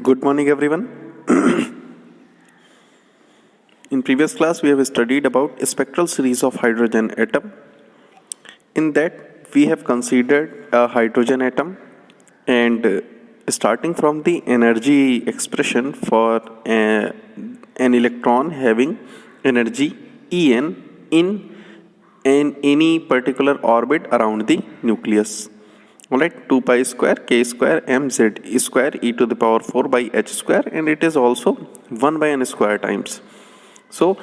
Good morning, everyone. In previous class, we have studied about a spectral series of hydrogen atom. In that, we have considered a hydrogen atom, and starting from the energy expression for an electron having energy En in any particular orbit around the nucleus. Alright, 2 pi square k square mz square e to the power 4 by h square, and it is also 1 by n square times. So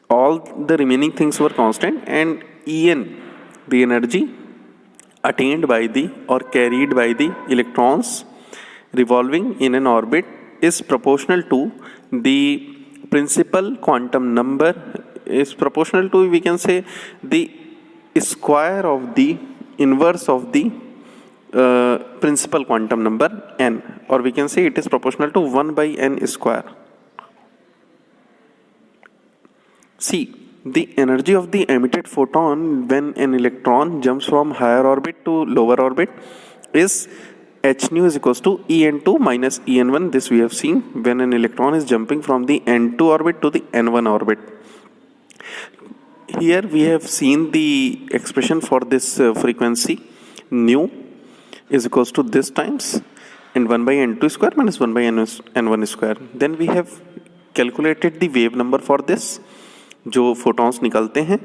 all the remaining things were constant, and En, the energy attained by the or carried by the electrons revolving in an orbit, is proportional to the principal quantum number, is proportional to, we can say, the square of the inverse of the principal quantum number n, or we can say it is proportional to 1 by n square. See, the energy of the emitted photon when an electron jumps from higher orbit to lower orbit is h nu is equals to En2 minus En1. This we have seen when an electron is jumping from the n2 orbit to the n1 orbit. Here we have seen the expression for this frequency nu is equals to this times and 1 by n2 square minus 1 by n1 square. Then we have calculated the wave number for this. जो photons निकलते हैं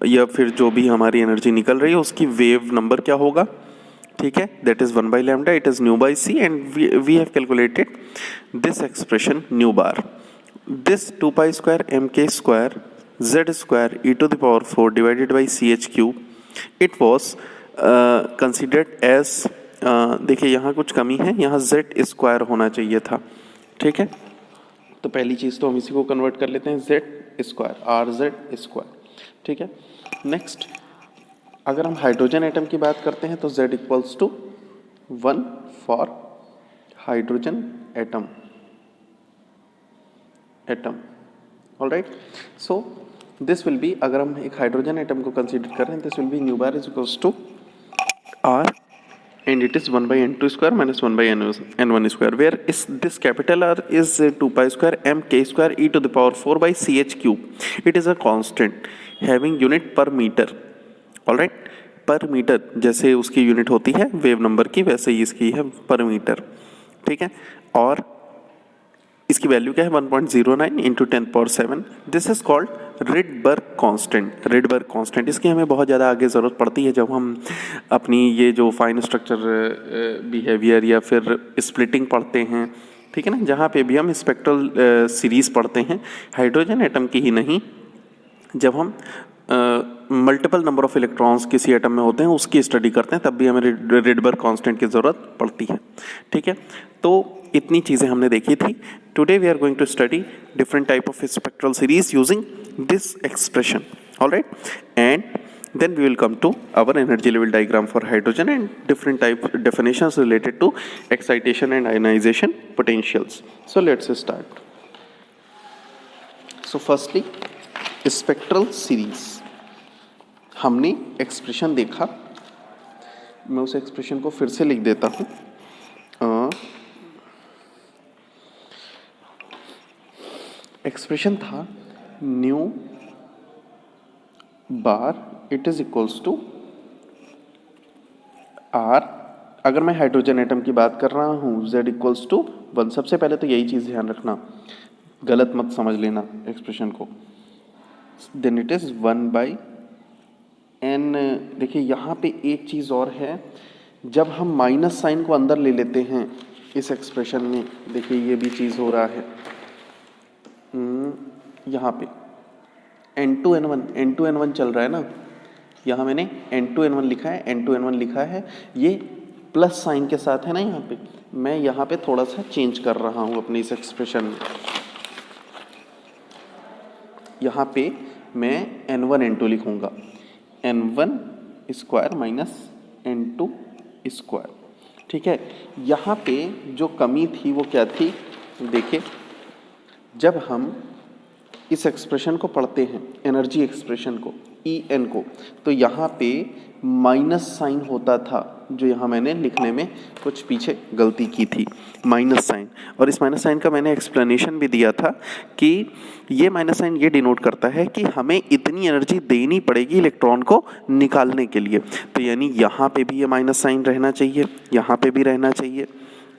या फिर जो भी हमारी energy निकल रही है उसकी वेव नंबर क्या होगा, ठीक है, that is 1 by lambda, it is nu by c, and we have calculated this expression nu bar. This 2 pi square m के square z square e to the power 4 divided by c h cube, it was considered as, देखिए यहाँ कुछ कमी है, यहाँ Z square होना चाहिए था, ठीक है. तो पहली चीज़ तो हम इसी को कन्वर्ट कर लेते हैं Z square, are Z square, ठीक है. नेक्स्ट, अगर हम हाइड्रोजन एटम की बात करते हैं तो Z equals to 1 for hydrogen atom. Alright, so this will be, अगर हम एक हाइड्रोजन एटम को कंसीडर कर रहे हैं, this will be nu bar is equals to R and it is 1 by n2 square minus 1 by n1 square, where is this capital R is 2 pi square m k square e to the power 4 by ch cube. It is a constant having unit per meter. all right, per meter जैसे उसकी unit होती है wave number की, वैसे ही इसकी है पर metre, ठीक है. और इसकी वैल्यू क्या है 1.09 into 10⁻7. This is called Rydberg constant. Rydberg constant इसकी हमें बहुत ज़्यादा आगे ज़रूरत पड़ती है जब हम अपनी ये जो फाइन स्ट्रक्चर बिहेवियर या फिर स्प्लिटिंग पढ़ते हैं, ठीक है ना, जहाँ पे भी हम स्पेक्ट्रल सीरीज़ पढ़ते हैं, हाइड्रोजन एटम की ही नहीं, जब हम मल्टीपल नंबर ऑफ इलेक्ट्रॉन्स किसी एटम में होते हैं उसकी स्टडी करते हैं, तब भी हमें रिडबर्ग कांस्टेंट की ज़रूरत पड़ती है, ठीक है. तो इतनी चीज़ें हमने देखी थी. Today we are going to study different type of spectral series using this expression. Alright, and then we will come to our energy level diagram for hydrogen and different type definitions related to excitation and ionization potentials. So let's start. So firstly, spectral series. हमने expression देखा, मैं उस expression को फिर से लिख देता हूँ. एक्सप्रेशन था nu bar it is equals to R. अगर मैं हाइड्रोजन एटम की बात कर रहा हूँ जेड इक्वल्स टू 1. सबसे पहले तो यही चीज़ ध्यान रखना, गलत मत समझ लेना एक्सप्रेशन को. Then it is 1 by n. देखिए यहाँ पे एक चीज़ और है, जब हम माइनस साइन को अंदर ले लेते हैं इस एक्सप्रेशन में, देखिए ये भी चीज़ हो रहा है यहाँ पे n2n1 चल रहा है ना, यहाँ मैंने n2n1 लिखा है, n2n1 लिखा है, ये प्लस साइन के साथ है ना यहाँ पे. मैं यहाँ पे थोड़ा सा चेंज कर रहा हूँ अपने इस एक्सप्रेशन में. यहाँ पे मैं n1 n2 लिखूँगा, n1 square minus n2 square, ठीक है. यहाँ पे जो कमी थी वो क्या थी, देखिए जब हम इस एक्सप्रेशन को पढ़ते हैं, एनर्जी एक्सप्रेशन को, En को, तो यहाँ पे माइनस साइन होता था, जो यहाँ मैंने लिखने में कुछ पीछे गलती की थी, माइनस साइन। और इस माइनस साइन का मैंने एक्सप्लेनेशन भी दिया था कि ये माइनस साइन ये डिनोट करता है कि हमें इतनी एनर्जी देनी पड़ेगी इलेक्ट्रॉन को निकालने के लिए। तो यानी यहाँ पे भी ये माइनस साइन रहना चाहिए, यहाँ पे भी रहना चाहिए,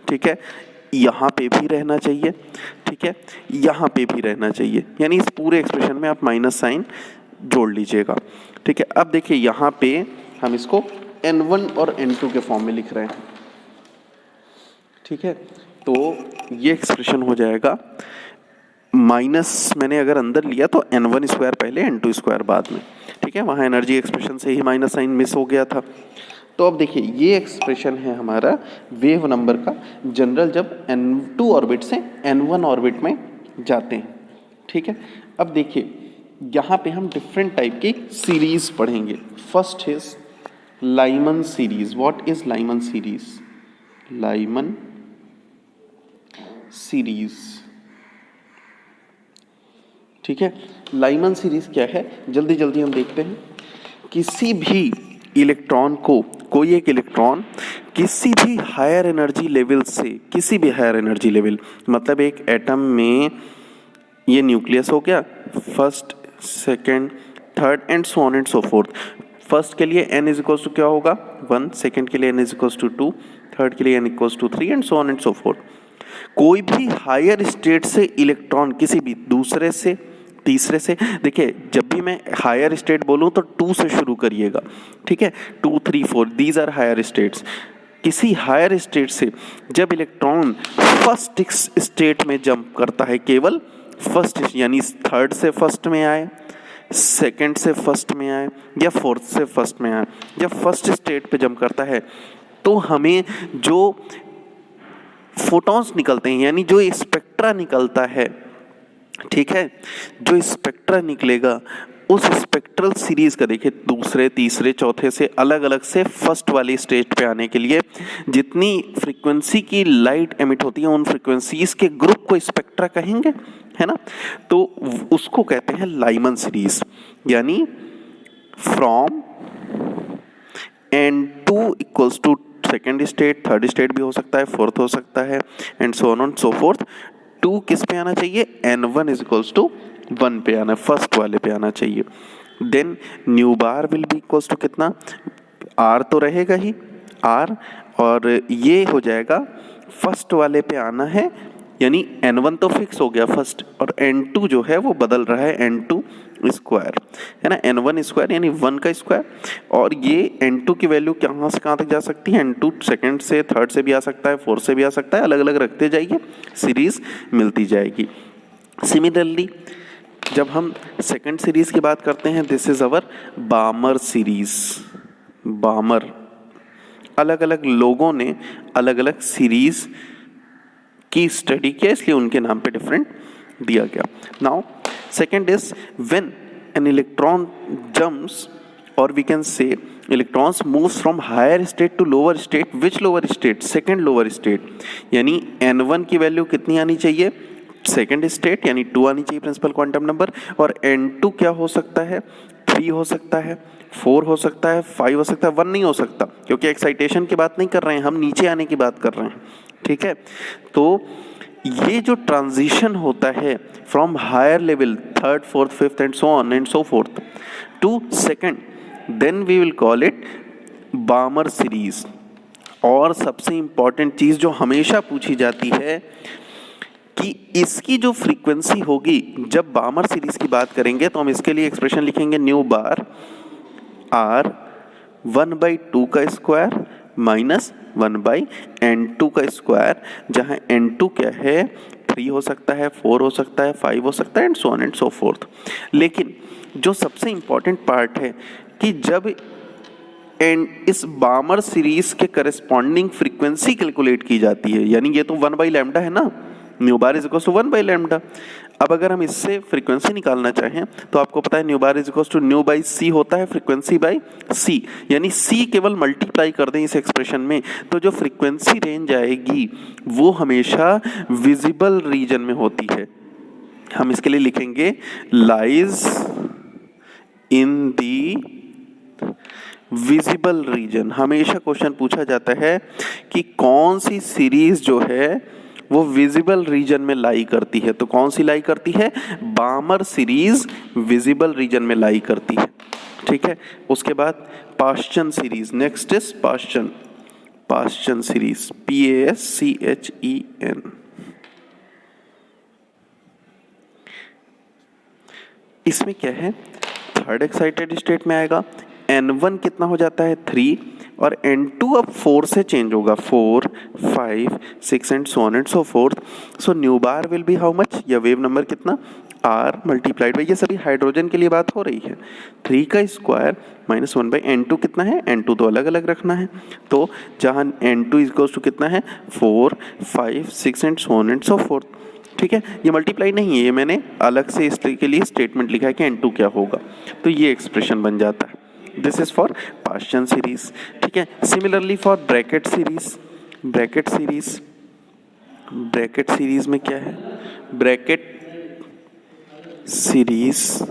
ठीक है, यहाँ पे भी रहना चाहिए, ठीक है, यहाँ पे भी रहना चाहिए। यानी इस पूरे एक्सप्रेशन में आप माइनस साइन जोड़ लीजिएगा, ठीक है। अब देखिए यहाँ पे हम इसको N1 और N2 के फॉर्म में लिख रहे हैं, ठीक है। तो ये एक्सप्रेशन हो जाएगा माइनस, मैंने अगर अंदर लिया तो N1 स्क्वायर पहले N2 स्क्वायर बाद में, ठीक है। वहाँ एनर्जी एक्सप्रेशन से ही माइनस साइन मिस हो गया था। तो अब देखिए ये एक्सप्रेशन है हमारा वेव नंबर का जनरल जब N2 ऑर्बिट से N1 ऑर्बिट में जाते हैं, ठीक है। अब देखिए यहाँ पे हम डिफरेंट टाइप की सीरीज पढ़ेंगे। First is Lyman series. What is Lyman series? Lyman series, ठीक है। लाइमन सीरीज क्या है, जल्दी जल्दी हम देखते हैं। किसी भी इलेक्ट्रॉन को, कोई एक इलेक्ट्रॉन किसी भी हायर एनर्जी लेवल से, किसी भी हायर एनर्जी लेवल मतलब एक एटम में ये न्यूक्लियस हो गया, first, second, third and so on and so fourth. First के लिए n इज इक्वल्स टू क्या होगा 1, सेकेंड के लिए n is equals to 2, third के लिए n equals to 3 and so on and so forth. कोई भी हायर स्टेट से इलेक्ट्रॉन किसी भी दूसरे से, तीसरे से, देखिए जब भी मैं हायर स्टेट बोलूं तो 2 से शुरू करिएगा, ठीक है। 2, 3, 4 दीज आर हायर स्टेट्स। किसी हायर स्टेट से जब इलेक्ट्रॉन फर्स्ट स्टेट में जंप करता है, केवल फर्स्ट, यानी थर्ड से फर्स्ट में आए, सेकंड से फर्स्ट में आए या फोर्थ से फर्स्ट में आए, जब फर्स्ट स्टेट पे जंप करता है तो हमें जो फोटॉन्स निकलते हैं, यानी जो स्पेक्ट्रा निकलता है, ठीक है, जो स्पेक्ट्रा निकलेगा उस स्पेक्ट्रल सीरीज का देखिए दूसरे, तीसरे, चौथे से अलग अलग से फर्स्ट वाली स्टेज पे आने के लिए जितनी फ्रीक्वेंसी की लाइट एमिट होती है उन फ्रीक्वेंसीज के ग्रुप को स्पेक्ट्रा कहेंगे, है ना। तो उसको कहते हैं लाइमन सीरीज। यानी from N2 equals to second state, third state भी हो सकता है, फोर्थ हो सकता है and so on so forth. 2 किस पे आना चाहिए? N1 इज इक्वल्स टू 1 पे आना, फर्स्ट वाले पे आना चाहिए। Then nu bar will be equals to कितना? R तो रहेगा ही, R, और ये हो जाएगा फर्स्ट वाले पे आना है, यानी N1 तो फिक्स हो गया फर्स्ट, और N2 जो है वो बदल रहा है N2 स्क्वायर, है ना। N1 स्क्वायर यानी 1 का स्क्वायर, और ये N2 की वैल्यू कहाँ से कहाँ तक जा सकती है? N2 सेकेंड से, थर्ड से भी आ सकता है, फोर्थ से भी आ सकता है, अलग अलग रखते जाइए, सीरीज मिलती जाएगी। सिमिलरली जब हम सेकंड सीरीज की बात करते हैं, this is our Balmer series. Balmer, अलग अलग लोगों ने अलग अलग सीरीज की स्टडी किया, इसलिए उनके नाम पे डिफरेंट दिया गया। Now second is when an electron jumps, और we can say electrons moves from higher state to lower state. Which lower state? Second lower state. यानी N1 की वैल्यू कितनी आनी चाहिए? सेकेंड स्टेट यानी 2 आनी चाहिए प्रिंसिपल क्वांटम नंबर, और N2 क्या हो सकता है? 3 हो सकता है, 4 हो सकता है, 5 हो सकता है, 1 नहीं हो सकता, क्योंकि एक्साइटेशन की बात नहीं कर रहे हैं हम, नीचे आने की बात कर रहे हैं, ठीक है। तो ये जो ट्रांजिशन होता है from higher level, third, fourth, fifth and so on and so forth to second, then we will call it Balmer series. और सबसे इंपॉर्टेंट चीज जो हमेशा पूछी जाती है कि इसकी जो फ्रीक्वेंसी होगी, जब बामर सीरीज की बात करेंगे तो हम इसके लिए एक्सप्रेशन लिखेंगे न्यू बार R 1/2 का स्क्वायर माइनस 1/N2 का स्क्वायर, जहां N2 क्या है? 3 हो सकता है, 4 हो सकता है, 5 हो सकता है and so on and so forth. लेकिन जो सबसे इंपॉर्टेंट पार्ट है कि जब इस बामर सीरीज के करस्पॉन्डिंग फ्रीक्वेंसी कैलकुलेट की जाती है, यानी ये तो 1/λ है ना, nu bar is equals to 1/λ। अब अगर हम इससे फ्रीक्वेंसी निकालना चाहें तो आपको पता है nu bar is equals to nu by c होता है, फ्रीक्वेंसी बाई सी, यानी सी केवल मल्टीप्लाई कर दें इस एक्सप्रेशन में तो जो फ्रीक्वेंसी रेंज आएगी वो हमेशा विजिबल रीजन में होती है। हम इसके लिए लिखेंगे lies in the visible region, हमेशा क्वेश्चन पूछा जाता है कि कौन सी सीरीज जो है वो विजिबल रीजन में लाई करती है। तो कौन सी लाई करती है? बामर सीरीज विजिबल रीजन में लाई करती है। ठीक है, उसके बाद पाश्चन series, next is पाश्चन, पाश्चन series, PASCHEN। इसमें क्या है, थर्ड एक्साइटेड स्टेट में आएगा, N1 कितना हो जाता है 3 और N2 अब 4 से चेंज होगा, 4, 5, 6 and so on and so fourth. So new bar will B how much, या वेव नंबर कितना, R मल्टीप्लाइड बाई, ये सभी हाइड्रोजन के लिए बात हो रही है, 3 का स्क्वायर माइनस 1 बाई N2 कितना है, N2 तो अलग अलग रखना है, तो जहाँ N2 इक्वल्स टू कितना है 4, 5, 6 and so on and so fourth. ठीक है, ये मल्टीप्लाई नहीं है, ये मैंने अलग से इसके लिए स्टेटमेंट लिखा है कि N2 क्या होगा, तो ये एक्सप्रेशन बन जाता है। This is for पाश्चन series. ठीक है, similarly for Brackett series, Brackett series, Brackett series में क्या है, Brackett series,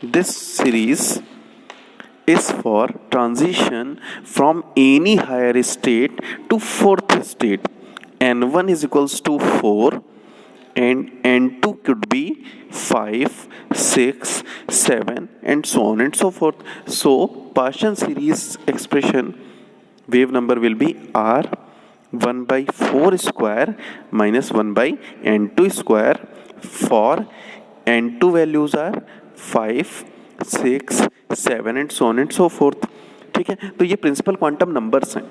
this series is for transition from any higher state to fourth state. N1 is equals to 4 and N2 could be 5, 6, 7 and so on and so forth. So Paschen series expression wave number will be R 1 by 4 square minus 1 by N2 square for N2 values are 5, 6, 7 and so on and so fourth. ठीक है, तो ये principal quantum numbers हैं।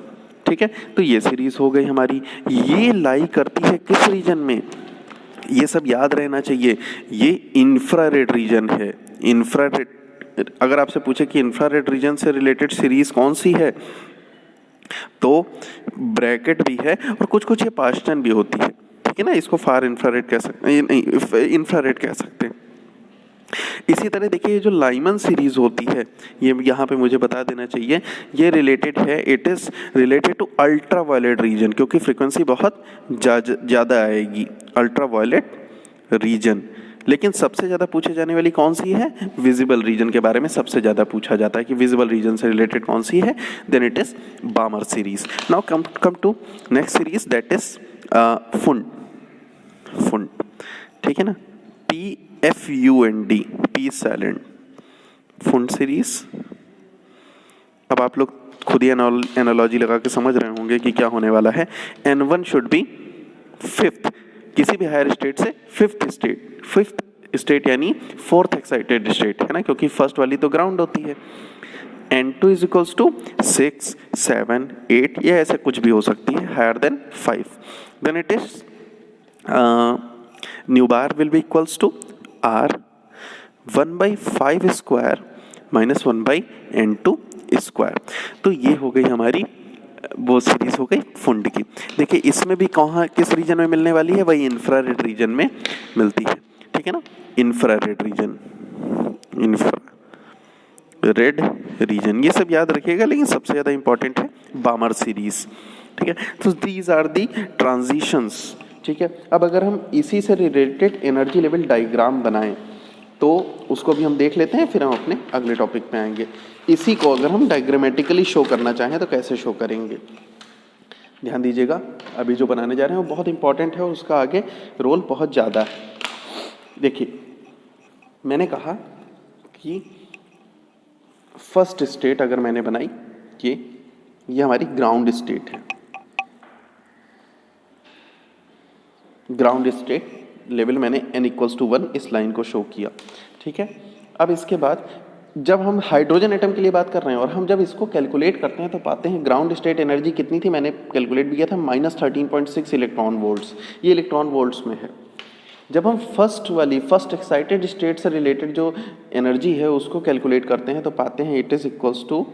ठीक है, तो ये series हो गई हमारी, ये लाई करती है किस रीजन में, ये सब याद रहना चाहिए, ये इंफ्रारेड रीजन है। इंफ्रारेड, अगर आपसे पूछे कि इंफ्रारेड रीजन से रिलेटेड सीरीज कौन सी है, तो ब्रैकेट भी है और कुछ कुछ ये पाश्चन भी होती है। ठीक है ना, इसको फार इंफ्रारेड कह सकते हैं, नहीं इंफ्रारेड कह सकते हैं। इसी तरह देखिए, ये जो लाइमन सीरीज होती है, ये यहाँ पे मुझे बता देना चाहिए, ये रिलेटेड है, it is related to ultraviolet region, क्योंकि फ्रीक्वेंसी बहुत ज़्यादा आएगी अल्ट्रा वायलेट रीजन। लेकिन सबसे ज़्यादा पूछे जाने वाली कौन सी है, विजिबल रीजन के बारे में सबसे ज़्यादा पूछा जाता है कि विजिबल रीजन से रिलेटेड कौन सी है, then it is Balmer series. Now come to next series, that is Pfund, Pfund. ठीक है ना, PFUND, P silent, Pfund series. अब आप लोग खुद ही एनालॉजी लगा के समझ रहे होंगे कि क्या होने वाला है। N1 शुड बी फिफ्थ, किसी भी हायर स्टेट से फिफ्थ स्टेट यानी फोर्थ एक्साइटेड स्टेट है ना, क्योंकि फर्स्ट वाली तो ग्राउंड होती है। N2 इज इक्वल्स टू 6, 7, 8, या ऐसे कुछ भी हो सकती है higher than 5। Then it is nu bar will be equals to R 1 by 5 square minus 1 by N2 square. तो ये हो गई हमारी वो सीरीज हो गई फुंड की। देखिए इसमें भी कहाँ किस रीजन में मिलने वाली है, वही इंफ्रारेड रीजन में मिलती है। ठीक है ना, इंफ्रारेड रीजन, इंफ्रारेड रीजन, ये सब याद रखिएगा, लेकिन सबसे ज़्यादा इंपॉर्टेंट है बामर सीरीज। ठीक है, तो दीज आर दी ट्रांजिशंस। ठीक है, अब अगर हम इसी से रिलेटेड एनर्जी लेवल डायग्राम बनाएं तो उसको भी हम देख लेते हैं, फिर हम अपने अगले टॉपिक पे आएंगे। इसी को अगर हम डायग्रामेटिकली शो करना चाहें तो कैसे शो करेंगे, ध्यान दीजिएगा। अभी जो बनाने जा रहे हैं वो बहुत इंपॉर्टेंट है, उसका आगे रोल बहुत ज़्यादा है। देखिए मैंने कहा कि फर्स्ट स्टेट अगर मैंने बनाई कि ये हमारी ग्राउंड स्टेट है, ग्राउंड स्टेट लेवल मैंने n इक्वल्स टू 1 इस लाइन को शो किया। ठीक है, अब इसके बाद जब हम हाइड्रोजन एटम के लिए बात कर रहे हैं और हम जब इसको कैलकुलेट करते हैं तो पाते हैं ग्राउंड स्टेट एनर्जी कितनी थी, मैंने कैलकुलेट भी किया था -13.6 इलेक्ट्रॉन वोल्ट्स, ये इलेक्ट्रॉन वोल्ट्स में है। जब हम फर्स्ट एक्साइटेड स्टेट से रिलेटेड जो एनर्जी है उसको कैलकुलेट करते हैं तो पाते हैं it is equals to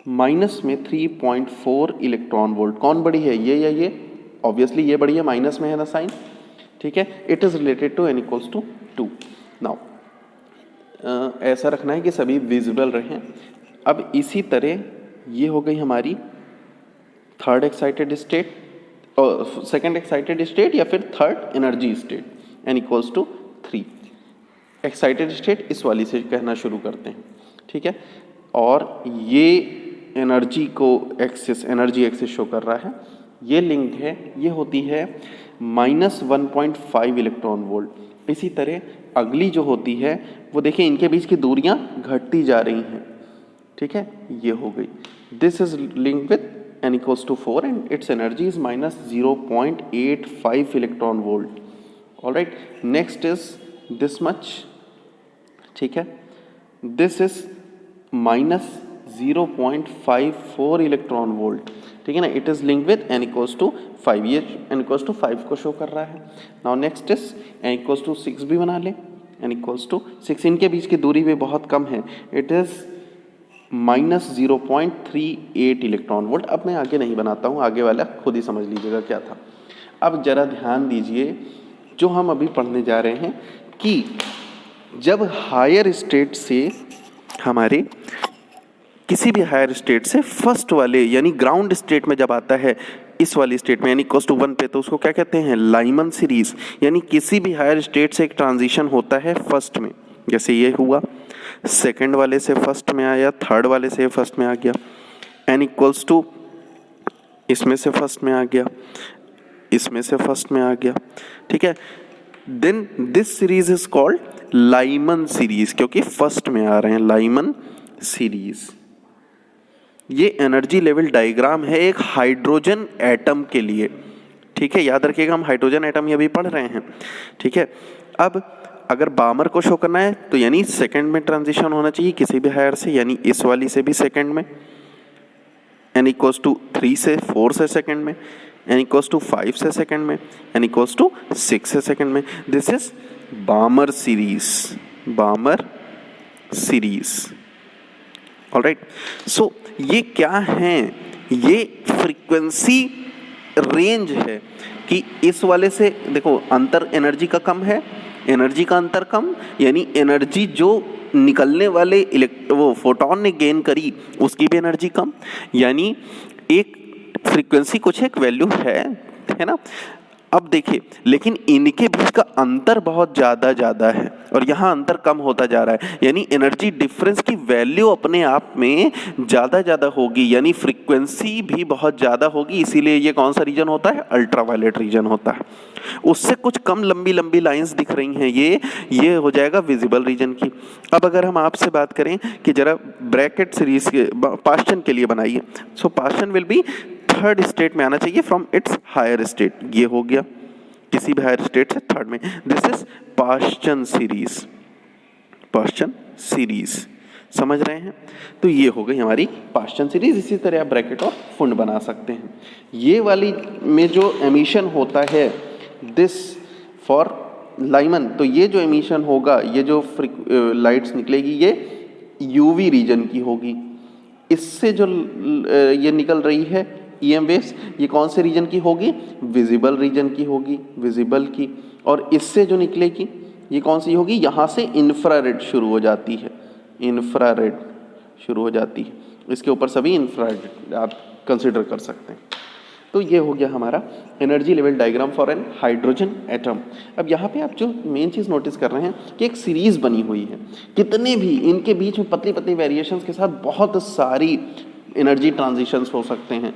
minus में 3.4 इलेक्ट्रॉन वोल्ट। कौन बड़ी है, ये या ये? ऑब्वियसली ये बड़ी है, माइनस में है ना साइन। ठीक है, it is related to n equals to 2। Now ऐसा रखना है कि सभी विजिबल रहें। अब इसी तरह ये हो गई हमारी थर्ड एक्साइटेड स्टेट और सेकंड एक्साइटेड स्टेट या फिर third energy state, n equals to 3। Excited state इस वाली से कहना शुरू करते हैं, ठीक है। और ये एनर्जी को एक्सिस, एनर्जी एक्सिस शो कर रहा है, ये लिंक है, ये होती है -1.5 इलेक्ट्रॉन वोल्ट। इसी तरह अगली जो होती है वो देखिए इनके बीच की दूरियां घटती जा रही हैं, ठीक है, ये हो गई। This is link with n equals to 4 and its energy is -0.85 electron volt. All right, next is this much, ठीक है, this is -0.54 इलेक्ट्रॉन वोल्ट, ठीक है ना। It is link with n equals to 5, ये n equals to 5 को show कर रहा है। Now next is n equals to 6 भी बना ले, n equals to 6, इनके बीच की दूरी भी बहुत कम है, इट इज -0.38 इलेक्ट्रॉन वोल्ट। अब मैं आगे नहीं बनाता हूँ, आगे वाला खुद ही समझ लीजिएगा क्या था। अब जरा ध्यान दीजिए, जो हम अभी पढ़ने जा रहे हैं कि जब हायर स्टेट से हमारे किसी भी हायर स्टेट से फर्स्ट वाले यानी ग्राउंड स्टेट में जब आता है इस वाली स्टेट में यानी +1 पे, तो उसको क्या कहते हैं, लाइमन सीरीज। यानी किसी भी हायर स्टेट से एक ट्रांजिशन होता है फर्स्ट में, जैसे ये हुआ, सेकंड वाले से फर्स्ट में आया, थर्ड वाले से फर्स्ट में आ गया, n इक्वल्स टू इसमें से फर्स्ट में आ गया, इसमें से फर्स्ट में आ गया, ठीक है। Then this series is called Lyman series, क्योंकि फर्स्ट में आ रहे हैं, लाइमन सीरीज। ये एनर्जी लेवल डायग्राम है एक हाइड्रोजन एटम के लिए, ठीक है, याद रखिएगा, हम हाइड्रोजन एटम ये भी पढ़ रहे हैं, ठीक है। अब अगर बामर को शो करना है तो यानी सेकंड में ट्रांजिशन होना चाहिए किसी भी हायर से, यानी इस वाली से भी सेकंड में, n इक्वल्स टू 3 से 4 से सेकंड में, n इक्वल्स टू 5 से सेकंड में, n इक्वल्स टू 6 से सेकंड में। This is Balmer series, Balmer series. Alright, so ये क्या है, ये फ्रीक्वेंसी रेंज है कि इस वाले से देखो अंतर एनर्जी का कम है, एनर्जी का अंतर कम, यानी एनर्जी जो निकलने वाले वो फोटोन ने गेन करी उसकी भी एनर्जी कम, यानी एक फ्रीक्वेंसी कुछ एक वैल्यू है ना। अब देखिए, लेकिन इनके बीच का अंतर बहुत ज़्यादा है और यहाँ अंतर कम होता जा रहा है, यानी एनर्जी डिफरेंस की वैल्यू अपने आप में ज़्यादा होगी, यानी फ्रीक्वेंसी भी बहुत ज़्यादा होगी। इसीलिए ये कौन सा रीजन होता है, अल्ट्रावायलेट रीजन होता है। उससे कुछ कम लंबी लाइंस दिख रही हैं, ये हो जाएगा विजिबल रीजन की। अब अगर हम आपसे बात करें कि जरा ब्रैकेट सीरीज के पास्चन के लिए बनाइए, so Paschen will be third state में आना चाहिए फ्रॉम इट्स हायर स्टेट, ये हो गया किसी भी हायर स्टेट से थर्ड में। This is Paschen series, Paschen series, समझ रहे हैं। तो ये हो गई हमारी पास्चन सीरीज। इसी तरह आप ब्रैकेट और फुंड बना सकते हैं। ये वाली में जो एमिशन होता है दिस फॉर लाइमन, तो ये जो एमिशन होगा, ये जो लाइट्स निकलेगी, ये यूवी रीजन की होगी। इससे जो ये निकल रही है EM वेव्स, ये कौन से रीजन की होगी, विजिबल रीजन की होगी, विजिबल की। और इससे जो निकलेगी ये कौन सी होगी, यहाँ से इंफ्रारेड शुरू हो जाती है, इंफ्रारेड शुरू हो जाती है, इसके ऊपर सभी इंफ्रारेड आप कंसिडर कर सकते हैं। तो ये हो गया हमारा energy level diagram for an hydrogen atom. अब यहाँ पे आप जो मेन चीज़ नोटिस कर रहे हैं कि एक सीरीज बनी हुई है, कितने भी इनके बीच में पतली वेरिएशंस के साथ बहुत सारी एनर्जी ट्रांजिशंस हो सकते हैं।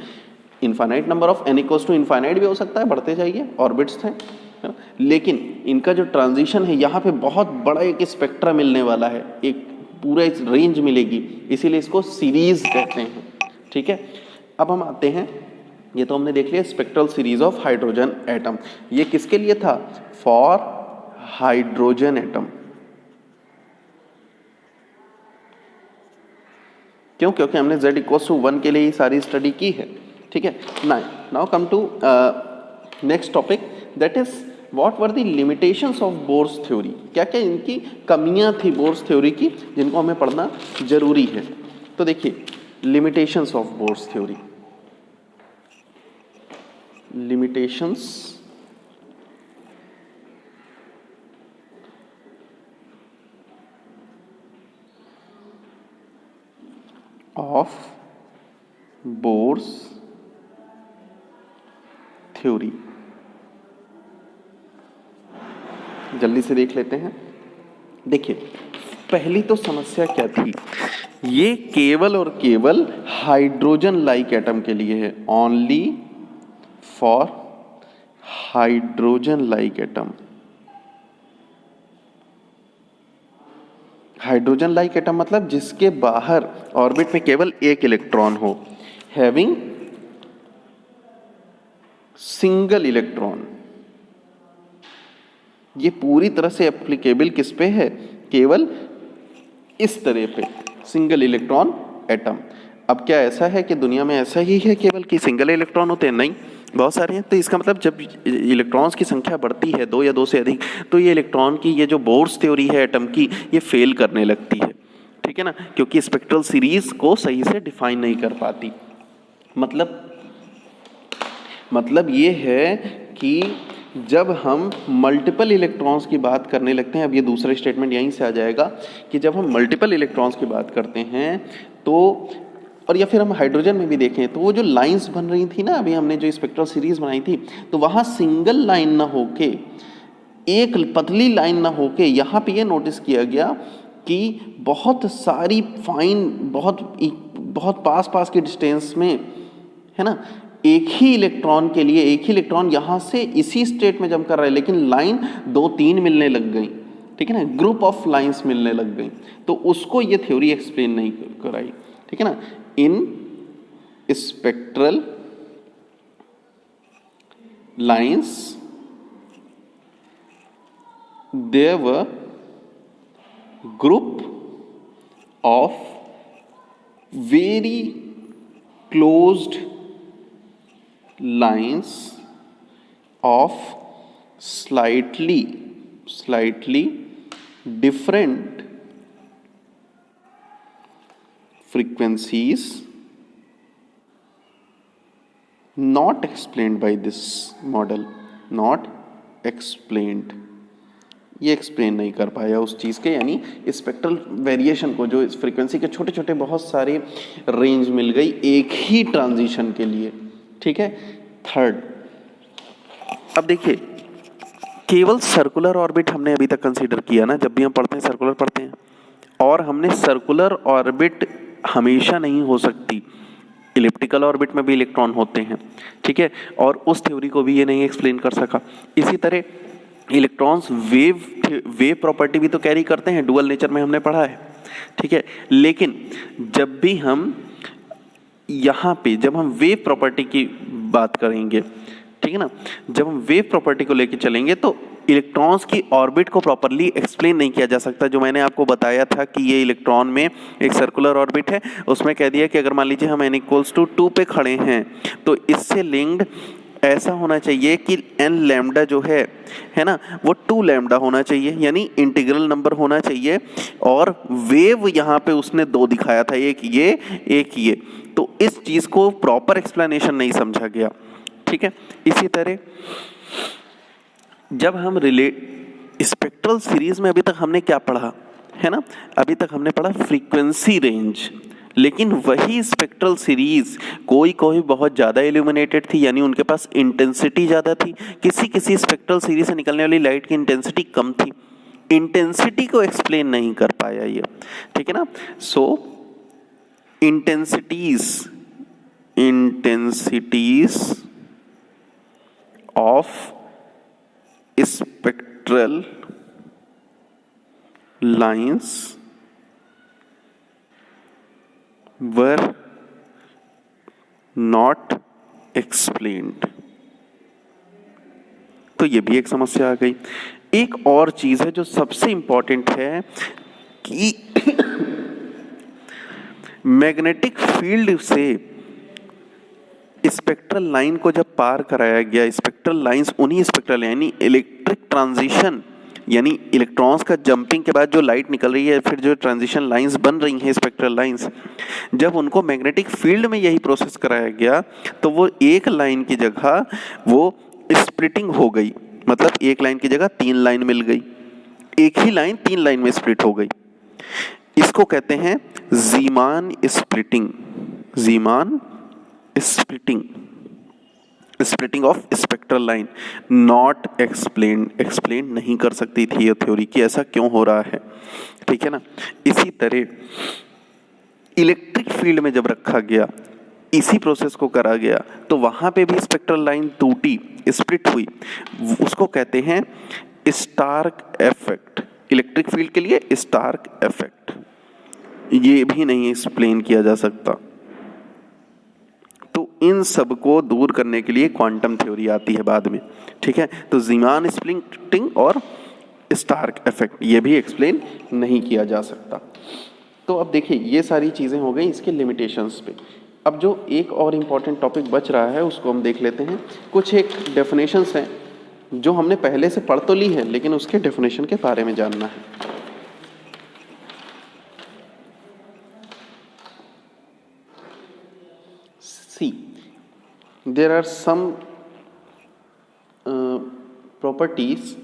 Infinite number of n equals to infinite भी हो सकता है, बढ़ते जाइए, ऑर्बिट्स हैं, लेकिन इनका जो ट्रांजिशन है यहाँ पे बहुत बड़ा एक स्पेक्ट्रा मिलने वाला है, एक पूरा रेंज मिलेगी, इसीलिए इसको सीरीज कहते हैं, ठीक है। अब हम आते हैं, ये तो हमने देख लिया spectral series of hydrogen atom. ये किसके लिए था, फॉर हाइड्रोजन एटम। क्यों, क्योंकि हमने z इक्वल्स टू 1 के लिए ही सारी स्टडी की है, ठीक है। Now come to next topic, that is what were the limitations of Bohr's theory. क्या क्या इनकी कमियां थी बोर्स थ्योरी की, जिनको हमें पढ़ना जरूरी है। तो देखिए, limitations of Bohr's theory, limitations of Bohr's theory, जल्दी से देख लेते हैं। देखिए पहली तो समस्या क्या थी, ये केवल और केवल हाइड्रोजन लाइक एटम के लिए है, only for hydrogen like atom. Hydrogen like atom मतलब जिसके बाहर ऑर्बिट में केवल एक इलेक्ट्रॉन हो, हैविंग सिंगल इलेक्ट्रॉन। ये पूरी तरह से एप्लीकेबल किस पे है, केवल इस तरह पे, सिंगल इलेक्ट्रॉन एटम। अब क्या ऐसा है कि दुनिया में ऐसा ही है केवल कि सिंगल इलेक्ट्रॉन होते हैं? नहीं, बहुत सारे हैं। तो इसका मतलब जब इलेक्ट्रॉन्स की संख्या बढ़ती है 2 या 2 से अधिक, तो ये इलेक्ट्रॉन की ये जो बोर्स थ्योरी है एटम की, ये फेल करने लगती है, ठीक है ना, क्योंकि स्पेक्ट्रल सीरीज को सही से डिफाइन नहीं कर पाती। मतलब ये है कि जब हम मल्टीपल इलेक्ट्रॉन्स की बात करने लगते हैं, अब ये दूसरा स्टेटमेंट यहीं से आ जाएगा कि जब हम मल्टीपल इलेक्ट्रॉन्स की बात करते हैं तो, और या फिर हम हाइड्रोजन में भी देखें तो वो जो लाइंस बन रही थी ना, अभी हमने जो स्पेक्ट्रल सीरीज बनाई थी, तो वहाँ सिंगल लाइन ना होके, एक पतली लाइन ना होके, यहाँ पे ये नोटिस किया गया कि बहुत सारी फाइन, बहुत पास की डिस्टेंस में, है ना, एक ही इलेक्ट्रॉन के लिए एक ही इलेक्ट्रॉन यहाँ से इसी स्टेट में जंप कर रहा है, लेकिन लाइन 2-3 मिलने लग गई, ठीक है ना, ग्रुप ऑफ लाइंस मिलने लग गई, तो उसको ये थ्योरी एक्सप्लेन नहीं कराई, ठीक है ना। In spectral lines there were group of very closed lines of slightly different frequencies not explained by this model, not explained, ये एक्सप्लेन नहीं कर पाया उस चीज़ के, यानी स्पेक्ट्रल वेरिएशन को, जो इस फ्रीक्वेंसी के छोटे छोटे बहुत सारे रेंज मिल गई एक ही ट्रांजिशन के लिए, ठीक है। थर्ड, अब देखिए केवल सर्कुलर ऑर्बिट हमने अभी तक कंसीडर किया ना, जब भी हम पढ़ते हैं सर्कुलर पढ़ते हैं, और हमने सर्कुलर ऑर्बिट हमेशा नहीं हो सकती, इलिप्टिकल ऑर्बिट में भी इलेक्ट्रॉन होते हैं, ठीक है, और उस थ्योरी को भी ये नहीं एक्सप्लेन कर सका। इसी तरह इलेक्ट्रॉन्स वेव प्रॉपर्टी भी तो कैरी करते हैं, डुअल नेचर में हमने पढ़ा है, ठीक है, लेकिन जब भी हम यहाँ पे जब हम वेव प्रॉपर्टी की बात करेंगे, ठीक है ना, जब हम वेव प्रॉपर्टी को लेके चलेंगे तो इलेक्ट्रॉन्स की ऑर्बिट को प्रॉपरली एक्सप्लेन नहीं किया जा सकता। जो मैंने आपको बताया था कि ये इलेक्ट्रॉन में एक सर्कुलर ऑर्बिट है, उसमें कह दिया कि अगर मान लीजिए हम n=2 पे खड़े हैं तो इससे लिंक्ड ऐसा होना चाहिए कि n लैम्डा जो है ना, वो 2 लैम्डा होना चाहिए, यानी इंटीग्रल नंबर होना चाहिए, और वेव यहाँ पे उसने 2 दिखाया था, एक ये, तो इस चीज़ को प्रॉपर एक्सप्लेनेशन नहीं समझा गया, ठीक है। इसी तरह जब हम स्पेक्ट्रल सीरीज में अभी तक हमने क्या पढ़ा है ना, अभी तक हमने पढ़ा फ्रीक्वेंसी रेंज, लेकिन वही स्पेक्ट्रल सीरीज कोई बहुत ज़्यादा इल्यूमिनेटेड थी, यानी उनके पास इंटेंसिटी ज़्यादा थी, किसी स्पेक्ट्रल सीरीज से निकलने वाली लाइट की इंटेंसिटी कम थी, इंटेंसिटी को एक्सप्लेन नहीं कर पाया ये, ठीक है ना। So intensities of spectral lines were not explained। तो ये भी एक समस्या आ गई। एक और चीज है जो सबसे इंपॉर्टेंट है कि मैग्नेटिक फील्ड से स्पेक्ट्रल लाइन को जब पार कराया गया, स्पेक्ट्रल लाइंस उन्हीं स्पेक्ट्रल यानी इलेक्ट्रिक ट्रांजिशन, यानी इलेक्ट्रॉन्स का जंपिंग के बाद जो लाइट निकल रही है, फिर जो ट्रांजिशन लाइंस बन रही हैं स्पेक्ट्रल लाइंस, जब उनको मैग्नेटिक फील्ड में यही प्रोसेस कराया गया तो वो एक लाइन की जगह वो स्प्लिटिंग हो गई, मतलब एक लाइन की जगह 3 लाइन मिल गई, एक ही लाइन 3 लाइन में स्प्लिट हो गई। इसको कहते हैं Zeeman splitting of spectral spectral line not explain नहीं कर सकती थी ये थ्योरी कि ऐसा क्यों हो रहा है, ठीक है ना। इसी तरह इलेक्ट्रिक फील्ड में जब रखा गया, इसी प्रोसेस को करा गया, तो वहां पे भी स्पेक्ट्रल लाइन टूटी, स्प्लिट हुई, उसको कहते हैं स्टार्क इफेक्ट। इलेक्ट्रिक फील्ड के लिए स्टार्क इफेक्ट, ये भी नहीं एक्सप्लेन किया जा सकता। तो इन सब को दूर करने के लिए क्वांटम थ्योरी आती है बाद में, ठीक है। तो ज़ीमान स्प्लिटिंग और स्टार्क इफेक्ट ये भी एक्सप्लेन नहीं किया जा सकता। तो अब देखिए ये सारी चीज़ें हो गई इसके लिमिटेशंस पे। अब जो एक और इम्पॉर्टेंट टॉपिक बच रहा है उसको हम देख लेते हैं। कुछ एक डेफिनेशंस हैं जो हमने पहले से पढ़ तो ली है, लेकिन उसके डेफिनेशन के बारे में जानना है। See, there are some properties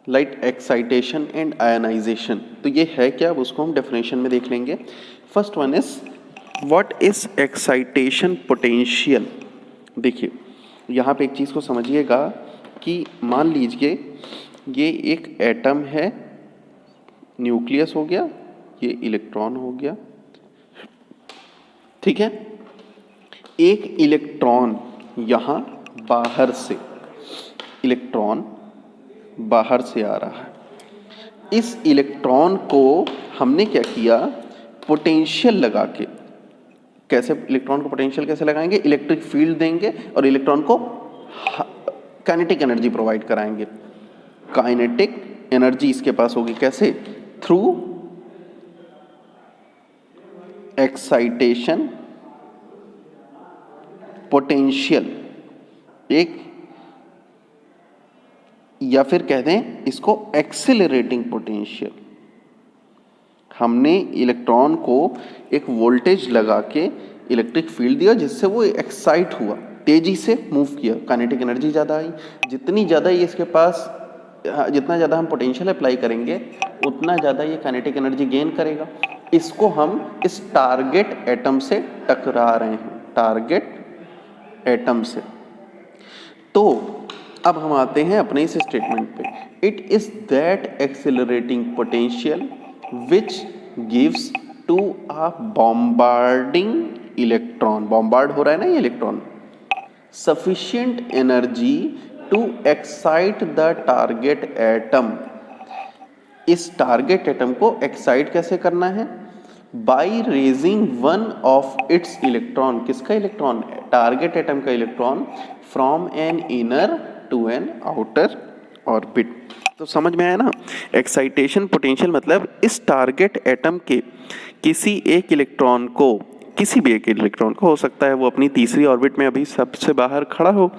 like excitation and ionization. तो ये है क्या, अब उसको हम डेफिनेशन में देख लेंगे। First one is what is excitation potential. देखिए यहाँ पे एक चीज़ को समझिएगा कि मान लीजिए ये एक एटम है, न्यूक्लियस हो गया, ये इलेक्ट्रॉन हो गया, ठीक है। एक इलेक्ट्रॉन यहाँ बाहर से, इलेक्ट्रॉन बाहर से आ रहा है। इस इलेक्ट्रॉन को हमने क्या किया, पोटेंशियल लगा के, कैसे इलेक्ट्रॉन को पोटेंशियल कैसे लगाएंगे, इलेक्ट्रिक फील्ड देंगे और इलेक्ट्रॉन को काइनेटिक एनर्जी प्रोवाइड कराएंगे। काइनेटिक एनर्जी इसके पास होगी कैसे, थ्रू एक्साइटेशन पोटेंशियल, एक या फिर कह दें इसको एक्सेलरेटिंग पोटेंशियल। हमने इलेक्ट्रॉन को एक वोल्टेज लगा के इलेक्ट्रिक फील्ड दिया जिससे वो एक्साइट हुआ, तेजी से मूव किया, काइनेटिक एनर्जी ज़्यादा आई। जितनी ज़्यादा ये इसके पास, जितना ज़्यादा हम पोटेंशियल अप्लाई करेंगे उतना ज़्यादा ये काइनेटिक एनर्जी गेन करेगा। इसको हम इस टारगेट एटम से टकरा रहे हैं, टारगेट एटम से। तो अब हम आते हैं अपने इस स्टेटमेंट पे। It is that accelerating potential which gives to a bombarding electron, bombard हो रहा है ना ये electron, sufficient energy to excite the target atom. इस टारगेट एटम को एक्साइट कैसे करना है, by raising one of its electron, किसका इलेक्ट्रॉन, टारगेट एटम का electron, from an inner to an outer orbit. तो समझ में आया ना, एक्साइटेशन पोटेंशियल मतलब इस टारगेट एटम के किसी एक इलेक्ट्रॉन को, किसी भी एक इलेक्ट्रॉन को, हो सकता है वो अपनी तीसरी ऑर्बिट में अभी सबसे बाहर खड़ा हो,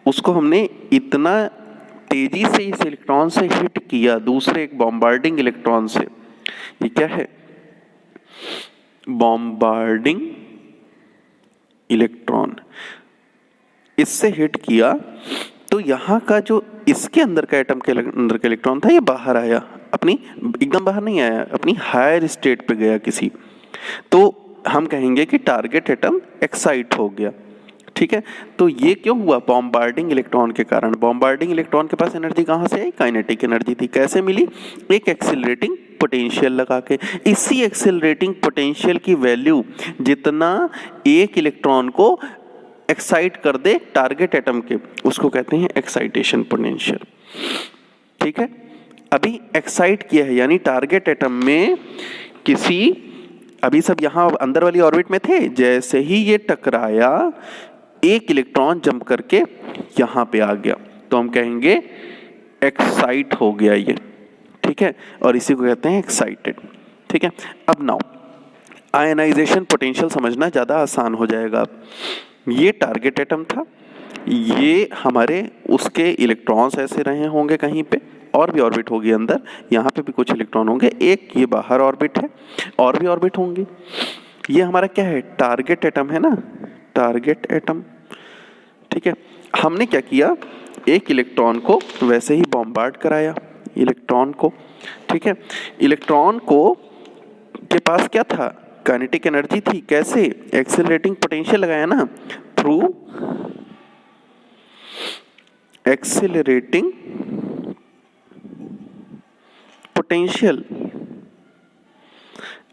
उसको हमने इतना तेजी से इस इलेक्ट्रॉन से हिट किया दूसरे एक बॉम्बार्डिंग इलेक्ट्रॉन से। ये क्या है, बॉम्बार्डिंग इलेक्ट्रॉन, इससे हिट किया तो यहाँ का जो इसके अंदर का एटम के अंदर का इलेक्ट्रॉन था ये बाहर आया, अपनी एकदम बाहर नहीं आया, अपनी हायर स्टेट पे गया किसी, तो हम कहेंगे कि टारगेट एटम एक्साइट हो गया, ठीक है। तो ये क्यों हुआ, बॉम्बार्डिंग इलेक्ट्रॉन के कारण। बॉम्बार्डिंग इलेक्ट्रॉन के पास एनर्जी कहाँ से आई, काइनेटिक एनर्जी थी। कैसे मिली, एक एक्सिलरेटिंग पोटेंशियल लगा के। इसी एक्सिलरेटिंग पोटेंशियल की वैल्यू जितना एक इलेक्ट्रॉन को एक्साइट कर दे टारगेट एटम के, उसको कहते हैं एक्साइटेशन पोटेंशियल, ठीक है। अभी एक्साइट किया है यानी टारगेट एटम में किसी, अभी सब यहाँ अंदर वाली ऑर्बिट में थे, जैसे ही ये टकराया एक इलेक्ट्रॉन जंप करके यहाँ पे आ गया, तो हम कहेंगे एक्साइट हो गया ये, ठीक है। और इसी को कहते हैं एक्साइटेड, ठीक है। अब नाउ आयनाइजेशन पोटेंशियल समझना ज़्यादा आसान हो जाएगा। ये टारगेट एटम था, ये हमारे उसके इलेक्ट्रॉन्स ऐसे रहे होंगे कहीं पे, और भी ऑर्बिट होगी अंदर, यहाँ पे भी कुछ इलेक्ट्रॉन होंगे, एक ये बाहर ऑर्बिट है, और भी ऑर्बिट होंगी। ये हमारा क्या है, टारगेट एटम है ना, टारगेट एटम, ठीक है। हमने क्या किया, एक इलेक्ट्रॉन को वैसे ही बॉम्बार्ड कराया, इलेक्ट्रॉन को, ठीक है। इलेक्ट्रॉन को के पास क्या था, काइनेटिक एनर्जी थी। कैसे, एक्सेलरेटिंग पोटेंशियल लगाया ना, थ्रू एक्सिलरेटिंग पोटेंशियल।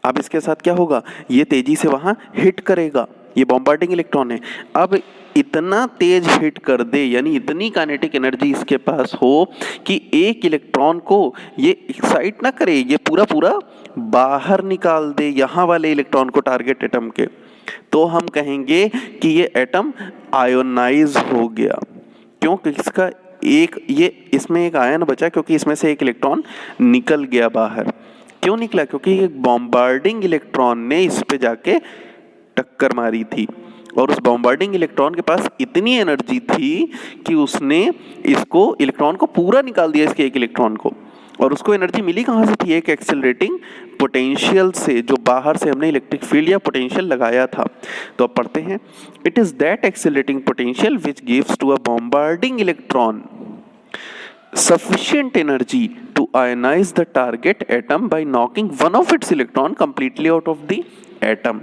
अब इसके साथ क्या होगा, ये तेजी से वहां हिट करेगा, ये बॉम्बार्डिंग इलेक्ट्रॉन है। अब इतना तेज हिट कर दे, यानी इतनी काइनेटिक एनर्जी इसके पास हो कि एक इलेक्ट्रॉन को ये एक्साइट ना करे, ये पूरा पूरा बाहर निकाल दे यहां वाले इलेक्ट्रॉन को टारगेट एटम के, तो हम कहेंगे कि ये एटम आयोनाइज हो गया। क्योंकि इसका एक ये इसमें एक आयन बचा, क्योंकि इसमें से एक इलेक्ट्रॉन निकल गया बाहर। क्यों निकला? क्योंकि एक बॉम्बार्डिंग इलेक्ट्रॉन ने इस पे जाके टक्कर मारी थी, और उस बॉम्बार्डिंग इलेक्ट्रॉन के पास इतनी एनर्जी थी कि उसने इसको इलेक्ट्रॉन को पूरा निकाल दिया, इसके एक इलेक्ट्रॉन को। और उसको एनर्जी मिली कहां से थी? एक एक्सेलरेटिंग पोटेंशियल से, जो बाहर से हमने इलेक्ट्रिक फील्ड या पोटेंशियल लगाया था। तो अब पढ़ते हैं, it is that accelerating potential which gives to a bombarding electron sufficient energy to ionize the target atom by knocking one of its electron completely out of the atom।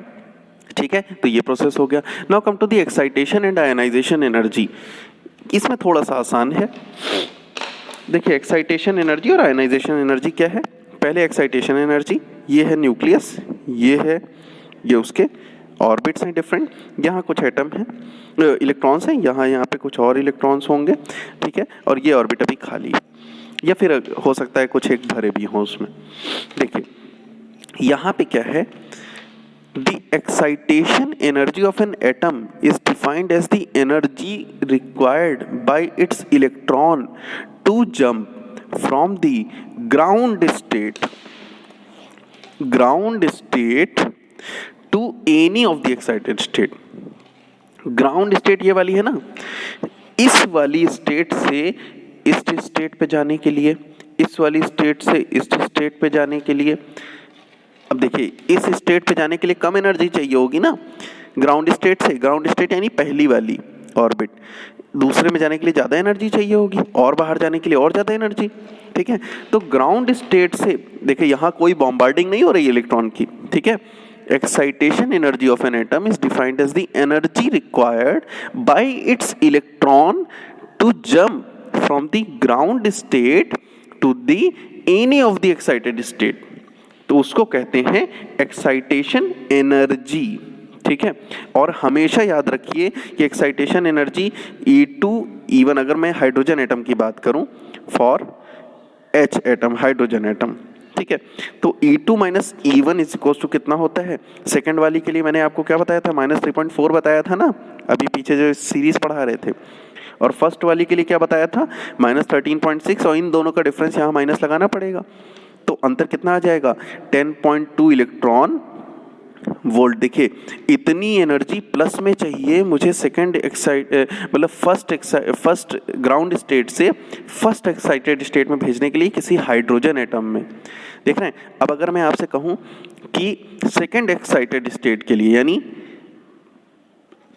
ठीक है, तो ये प्रोसेस हो गया। Now come to the excitation and ionisation energy. इसमें थोड़ा सा आसान है। देखिए, एक्साइटेशन एनर्जी और आयनाइजेशन एनर्जी क्या है। पहले एक्साइटेशन एनर्जी, ये है न्यूक्लियस, ये है, ये उसके ऑर्बिट्स हैं डिफरेंट, यहाँ कुछ एटम हैं, इलेक्ट्रॉन्स हैं, यहाँ पे कुछ और इलेक्ट्रॉन्स होंगे, ठीक है, और ये ऑर्बिट अभी खाली है, या फिर हो सकता है कुछ एक भरे भी हों उसमें। देखिए यहाँ पे क्या है, the excitation energy of an atom is defined as the energy required by its electron to jump from the ground state to any of the excited state। Ground state ये वाली है ना, इस वाली स्टेट से इस स्टेट पे जाने के लिए, इस वाली स्टेट से इस स्टेट पे जाने के लिए। अब देखिए, इस स्टेट पे जाने के लिए कम एनर्जी चाहिए होगी ना ग्राउंड स्टेट से, ग्राउंड स्टेट यानी पहली वाली ऑर्बिट, दूसरे में जाने के लिए ज़्यादा एनर्जी चाहिए होगी, और बाहर जाने के लिए और ज़्यादा एनर्जी, ठीक है। तो ग्राउंड स्टेट से देखिए यहाँ कोई बॉम्बार्डिंग नहीं हो रही इलेक्ट्रॉन की, ठीक है। Excitation energy of an atom is defined as the energy required by its electron to jump from the ground state to the any of the excited state। तो उसको कहते हैं एक्साइटेशन एनर्जी, ठीक है। और हमेशा याद रखिए कि एक्साइटेशन एनर्जी E2 E1, अगर मैं हाइड्रोजन एटम की बात करूं, for H atom, hydrogen atom, ठीक है, तो E2 minus E1 is equal to कितना होता है। सेकंड वाली के लिए मैंने आपको क्या बताया था, -3.4 बताया था ना, अभी पीछे जो सीरीज पढ़ा रहे थे। और फर्स्ट वाली के लिए क्या बताया था, -13.6, और इन दोनों का डिफरेंस यहाँ माइनस लगाना पड़ेगा, तो अंतर कितना आ जाएगा, 10.2 इलेक्ट्रॉन वोल्ट। देखिए इतनी एनर्जी प्लस में चाहिए मुझे सेकंड मतलब फर्स्ट ग्राउंड स्टेट से फर्स्ट एक्साइटेड स्टेट में भेजने के लिए किसी हाइड्रोजन एटम में। देख रहे हैं। अब अगर मैं आपसे कहूं कि सेकंड एक्साइटेड स्टेट के लिए, यानी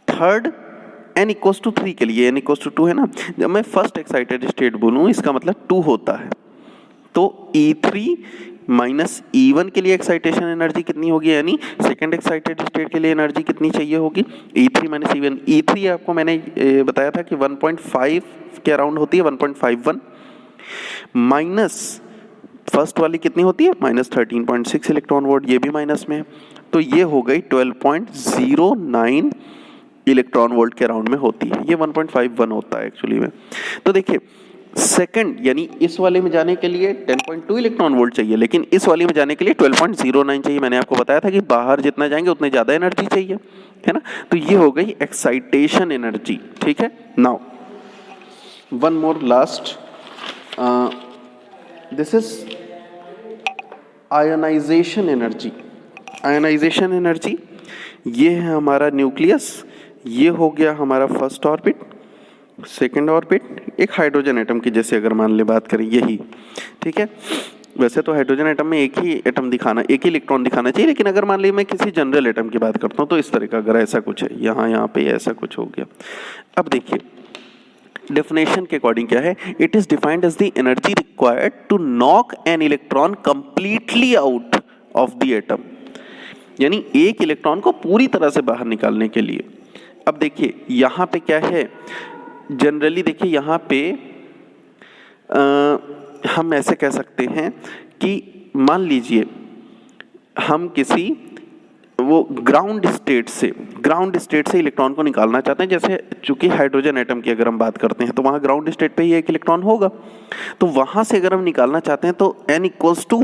थर्ड n=3 के लिए, n=2 है ना, जब मैं फर्स्ट एक्साइटेड स्टेट बोलूं इसका मतलब 2 होता है, तो E3 माइनस E1 के लिए एक्साइटेशन एनर्जी कितनी होगी, यानी सेकंड एक्साइटेड स्टेट के लिए एनर्जी कितनी चाहिए होगी, E3 माइनस E1। E3 आपको मैंने बताया था कि 1.5 के अराउंड होती है, 1.51, माइनस फर्स्ट वाली कितनी होती है, -13.6 इलेक्ट्रॉन वोल्ट, ये भी माइनस में है, तो ये हो गई 12.09 इलेक्ट्रॉन वोल्ट के अराउंड में होती है, ये 1.51 होता है एक्चुअली में। तो देखिए सेकंड यानी इस वाले में जाने के लिए 10.2 इलेक्ट्रॉन वोल्ट चाहिए, लेकिन इस वाले में जाने के लिए 12.09 चाहिए। मैंने आपको बताया था कि बाहर जितना जाएंगे उतने ज़्यादा एनर्जी चाहिए, है ना। तो ये हो गई एक्साइटेशन एनर्जी, ठीक है। Now one more last, this is ionisation energy. Ionisation energy ये है हमारा न्यूक्लियस, ये हो गया हमारा फर्स्ट ऑर्बिट, सेकेंड ऑर्बिट, एक हाइड्रोजन एटम की जैसे अगर मान ले बात करें यही, ठीक है। वैसे तो हाइड्रोजन एटम में एक ही एटम दिखाना, एक ही इलेक्ट्रॉन दिखाना चाहिए, लेकिन अगर मान ली मैं किसी जनरल एटम की बात करता हूँ तो इस तरह का अगर ऐसा कुछ है, यहाँ पे ऐसा कुछ हो गया। अब देखिए डेफिनेशन के अकॉर्डिंग क्या है, it is defined as the energy required to knock an electron completely out of the atom, यानी एक इलेक्ट्रॉन को पूरी तरह से बाहर निकालने के लिए। अब देखिए यहाँ पे क्या है, जनरली देखिए यहाँ पे हम ऐसे कह सकते हैं कि मान लीजिए हम किसी वो ग्राउंड स्टेट से इलेक्ट्रॉन को निकालना चाहते हैं। जैसे चूंकि हाइड्रोजन एटम की अगर हम बात करते हैं तो वहाँ ग्राउंड स्टेट पे ही एक इलेक्ट्रॉन होगा, तो वहाँ से अगर हम निकालना चाहते हैं तो n इक्वल्स टू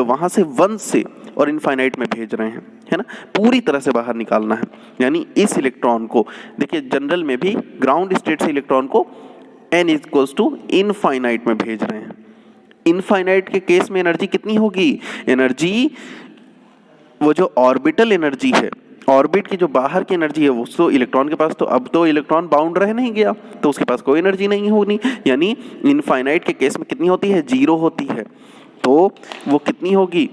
वहाँ से 1 से और इनफाइनाइट में भेज रहे हैं, है ना, पूरी तरह से बाहर निकालना है। यानी इस इलेक्ट्रॉन को देखिए जनरल में भी ग्राउंड स्टेट से इलेक्ट्रॉन को n इक्वल्स टू इनफाइनाइट में भेज रहे हैं। इनफाइनाइट के केस में एनर्जी कितनी होगी? एनर्जी वो जो ऑर्बिटल एनर्जी है, ऑर्बिट की जो बाहर की एनर्जी है वो तो इलेक्ट्रॉन के पास, तो अब तो इलेक्ट्रॉन बाउंड रह नहीं गया तो उसके पास कोई एनर्जी नहीं होगी। यानी इनफाइनाइट के केस में कितनी होती है? 0 होती है। तो वो कितनी होगी?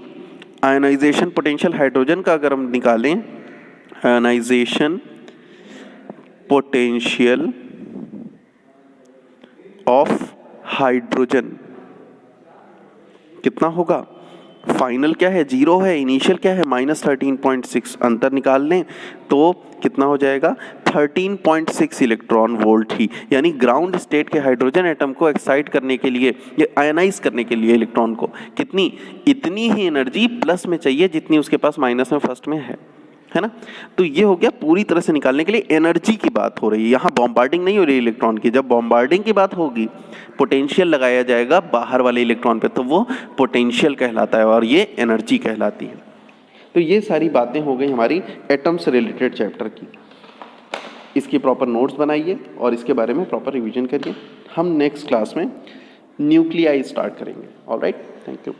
आयनाइजेशन पोटेंशियल हाइड्रोजन का अगर हम निकालें, आयनाइजेशन पोटेंशियल ऑफ हाइड्रोजन कितना होगा? फाइनल क्या है? 0 है, इनिशियल क्या है? -13.6। अंतर निकाल लें तो कितना हो जाएगा? 13.6 इलेक्ट्रॉन वोल्ट ही। यानी ग्राउंड स्टेट के हाइड्रोजन एटम को एक्साइट करने के लिए, या आयनाइज करने के लिए इलेक्ट्रॉन को कितनी, इतनी ही एनर्जी प्लस में चाहिए जितनी उसके पास माइनस में फर्स्ट में है ना। तो ये हो गया पूरी तरह से निकालने के लिए एनर्जी की बात हो रही है। यहाँ बॉम्बार्डिंग नहीं हो रही इलेक्ट्रॉन की। जब बॉम्बार्डिंग की बात होगी, पोटेंशियल लगाया जाएगा बाहर वाले इलेक्ट्रॉन पे, तो वो पोटेंशियल कहलाता है और ये एनर्जी कहलाती है। तो ये सारी बातें हो गई हमारी एटम से रिलेटेड चैप्टर की। इसकी प्रॉपर नोट्स बनाइए और इसके बारे में प्रॉपर रिविजन करिए। हम नेक्स्ट क्लास में न्यूक्लियाई स्टार्ट करेंगे। Alright, thank you.